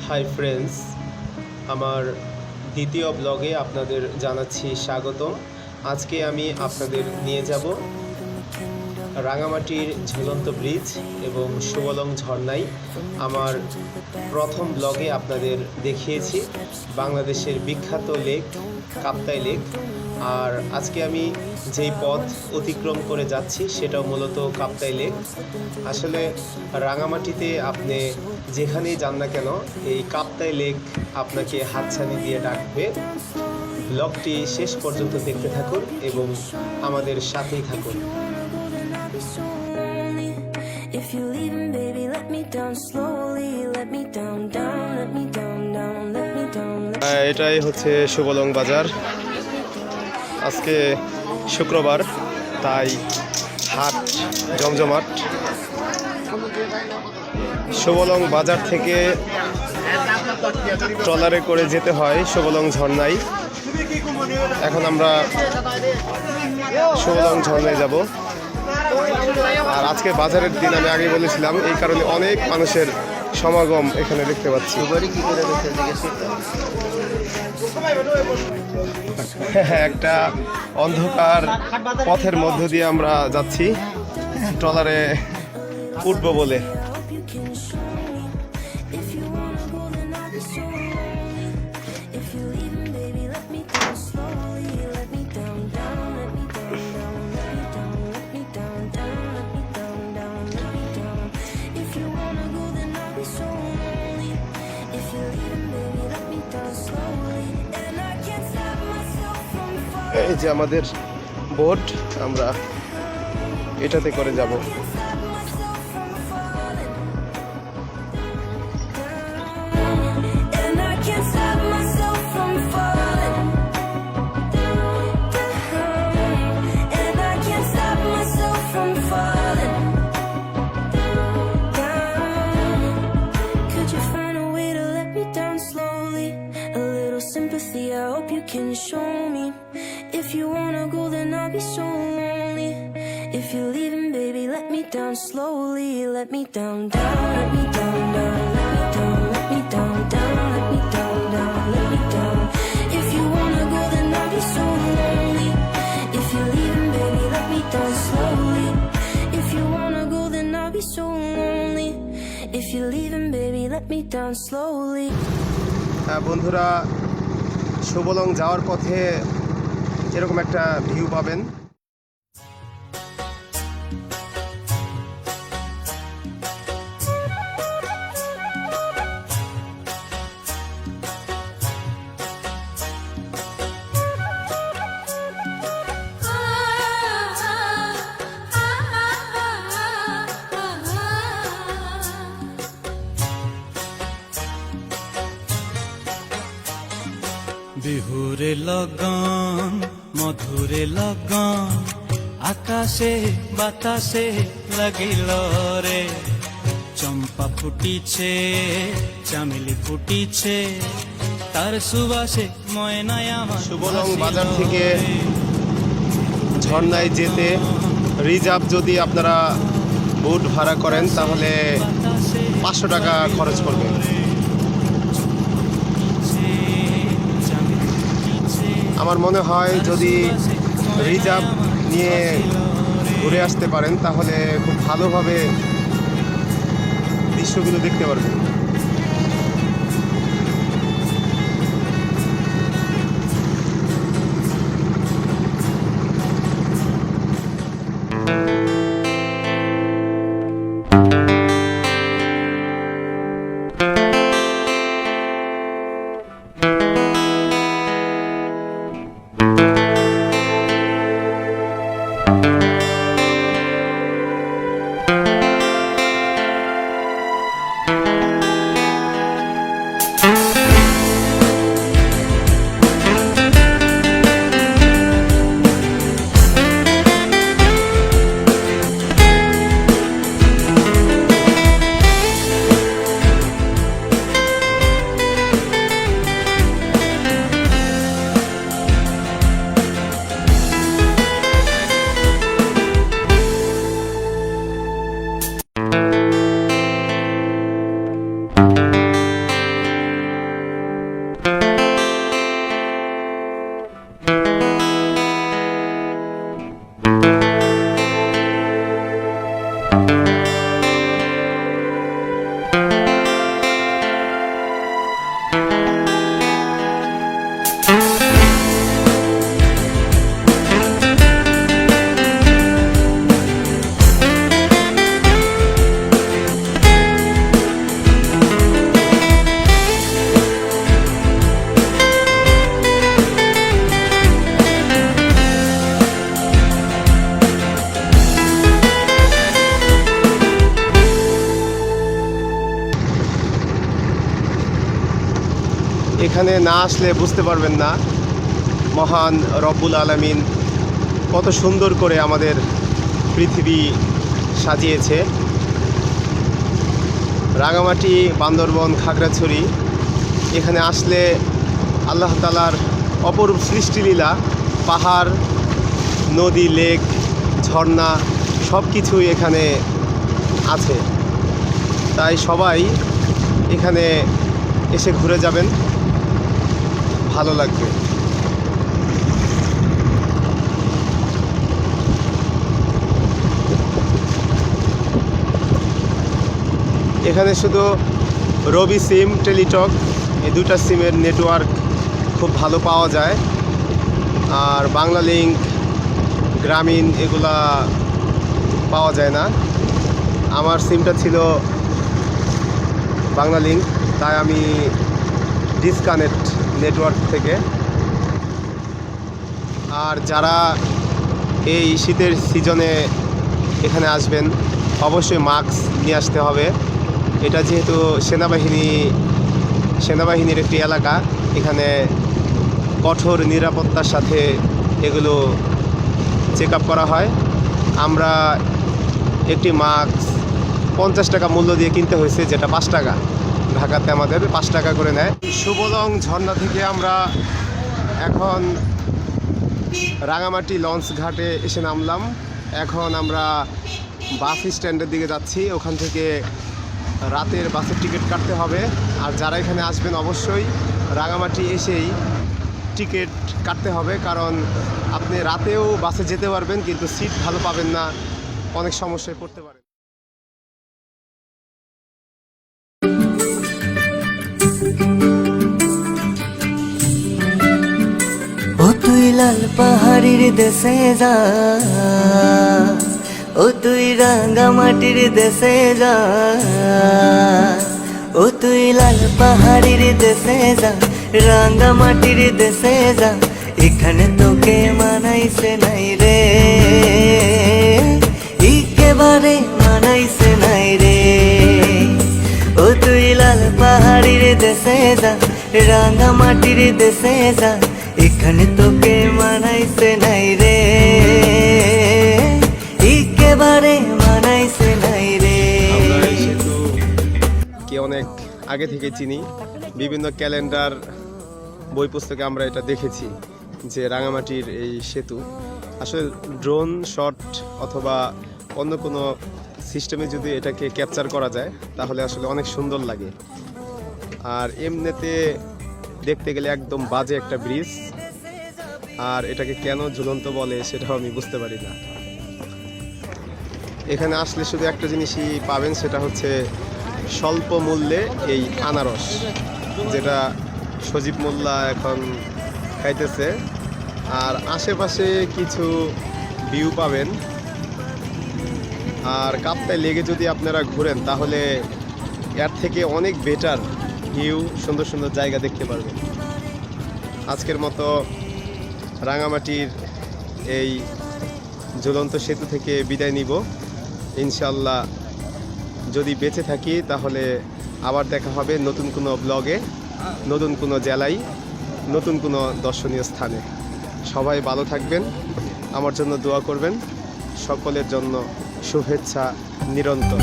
Hi friends, আমার দ্বিতীয় ব্লগে আপনাদের জানাচ্ছি স্বাগতম। আজকে আমি আপনাদের নিয়ে যাব রাঙামাটির ঝুলন্ত ব্রিজ এবং সুবলং ঝর্ণায়। আমার প্রথম ব্লগে আপনাদের দেখিয়েছি বাংলাদেশের বিখ্যাত লেক কাপ্তাই লেক, আর আজকে আমি যেই পথ অতিক্রম করে যাচ্ছি সেটাও মূলত কাপ্তাই লেক। আসলে রাঙামাটিতে আপনি যেখানেই যান না কেন এই কাপ্তাই লেক আপনাকে হাতছানি দিয়ে ডাকবে। ব্লগটি শেষ পর্যন্ত দেখতে থাকুন এবং আমাদের সাথেই থাকুন। If you're leaving, baby, let me down slowly. Let me down, down, let me down, down, let me down. এটাই হচ্ছে সুবলং বাজার। আজকে শুক্রবার, তাই হাট জমজমাট। সুবলং বাজার থেকে ট্রলারে করে যেতে হয় সুবলং ঝর্ণায়। এখন আমরা সুবলং ঝর্ণায় যাব। আর আজকে বাজারের দিন, আমি আগে বলেছিলাম, এই কারণে অনেক মানুষের সমাগম এখানে দেখতে পাচ্ছি। একটা অন্ধকার পথের মধ্য দিয়ে আমরা যাচ্ছি ট্রলারে উঠবো বলে। এই যে আমাদের বোট, আমরা এটাতে করে যাব। I hope you can show me. If you wanna go, then I'll be so lonely. If you're leaving, baby, let me down slowly. Let me down, down, let me down, down, let me down, let me down, down, let me down, down, let me down. If you wanna go, then I'll be so lonely. If you're leaving, baby, let me down slowly. If you wanna go, then I'll be so lonely. If you're leaving, baby, let me down slowly. বন্ধুরা, সুবলং যাওয়ার পথে এরকম একটা view পাবেন। বিহুরে লগন মধুরে লগন আকাশে বাতাসে লাগিল রে, চম্পা ফুটিছে চামেলি ফুটিছে তার সুবাসে ময়নায় আমার। সুবলং বাজার থেকে ঝর্ণায় যেতে রিজার্ভ যদি আপনারা বোট ভাড়া করেন তাহলে 500 টাকা খরচ করবে। আমার মনে হয় যদি রিজার্ভ নিয়ে ঘুরে আসতে পারেন তাহলে খুব ভালোভাবে দৃশ্যগুলো দেখতে পারবেন। এখানে না আসলে বুঝতে পারবেন না মহান রব্বুল আলামিন কত সুন্দর করে আমাদের পৃথিবী সাজিয়েছে। রাঙামাটি, বান্দরবন, খাগড়াছড়ি এখানে আসলে আল্লাহ তাআলার অপরূপ সৃষ্টিলীলা, পাহাড়, নদী, লেক, ঝর্ণা সব কিছুই এখানে আছে। তাই সবাই এখানে এসে ঘুরে যাবেন, ভালো লাগবে। এখানে শুধু রবি সিম, টেলিটক এই দুটা সিমের নেটওয়ার্ক খুব ভালো পাওয়া যায়। আর বাংলা লিঙ্ক, গ্রামীণ এগুলা পাওয়া যায় না। আমার সিমটা ছিল বাংলা লিঙ্ক, তাই আমি ডিসকানেক্ট নেটওয়ার্ক থেকে। আর যারা এই শীতের সিজনে এখানে আসবেন অবশ্যই মাস্ক নিয়ে আসতে হবে। এটা যেহেতু সেনাবাহিনীর একটি এলাকা, এখানে কঠোর নিরাপত্তার সাথে এগুলো চেক আপ করা হয়। আমরা একটি মাস্ক 50 টাকা মূল্য দিয়ে কিনতে হয়েছে, যেটা 5 টাকা। ঢাকাতে আমাদের 5 টাকা করে নেয়। সুবলং ঝর্ণা থেকে আমরা এখন রাঙামাটি লঞ্চ ঘাটে এসে নামলাম। এখন আমরা বাস স্ট্যান্ডের দিকে যাচ্ছি। ওখান থেকে রাতের বাসের টিকিট কাটতে হবে। আর যারা এখানে আসবেন অবশ্যই রাঙামাটি এসেই টিকিট কাটতে হবে, কারণ আপনি রাতেও বাসে যেতে পারবেন কিন্তু সিট ভালো পাবেন না, অনেক সমস্যায় পড়তে পারেন। ও তুই লাল পাহাড়ির দেশে যা, ও তুই রাঙ্গামাটির দেশে যা, ও তুই লাল পাহাড়ির দেশে যা, রাঙ্গামাটির দেশে যা, এখানে তোকে মানাইছে নাই রে, একেবারে মানাইছে নাই রে। ও তুই লাল পাহাড়ির দেশে যা, রাঙ্গামাটির দেশে যা, এখানে তোকে মানাইছে নাই রে, একেবারে মানাইছে নাই রে। আমরা এই সেতুকে অনেক আগে থেকে চিনি, বিভিন্ন ক্যালেন্ডার, বই পুস্তকে আমরা এটা দেখেছি যে রাঙামাটির এই সেতু আসলে ড্রোন শট অথবা অন্য কোনো সিস্টেমে যদি এটাকে ক্যাপচার করা যায় তাহলে আসলে অনেক সুন্দর লাগে। আর এমনিতে দেখতে গেলে একদম বাজে একটা ব্রিজ, আর এটাকে কেন ঝুলন্ত বলে সেটাও আমি বুঝতে পারি না। এখানে আসলে শুধু একটা জিনিসই পাবেন, সেটা হচ্ছে স্বল্প মূল্যে এই আনারস, যেটা সজীব মোল্লা এখন খাইতেছে। আর আশেপাশে কিছু ভিউ পাবেন। আর কাপ্তাই লেগে যদি আপনারা ঘুরেন তাহলে এর থেকে অনেক বেটার ভিউ, সুন্দর সুন্দর জায়গা দেখতে পারবেন। আজকের মতো রাঙামাটির এই ঝুলন্ত সেতু থেকে বিদায় নিব। ইনশাল্লাহ যদি বেঁচে থাকি তাহলে আবার দেখা হবে নতুন কোনো ব্লগে, নতুন কোনো জেলায়, নতুন কোনো দর্শনীয় স্থানে। সবাই ভালো থাকবেন, আমার জন্য দোয়া করবেন। সকলের জন্য শুভেচ্ছা নিরন্তর।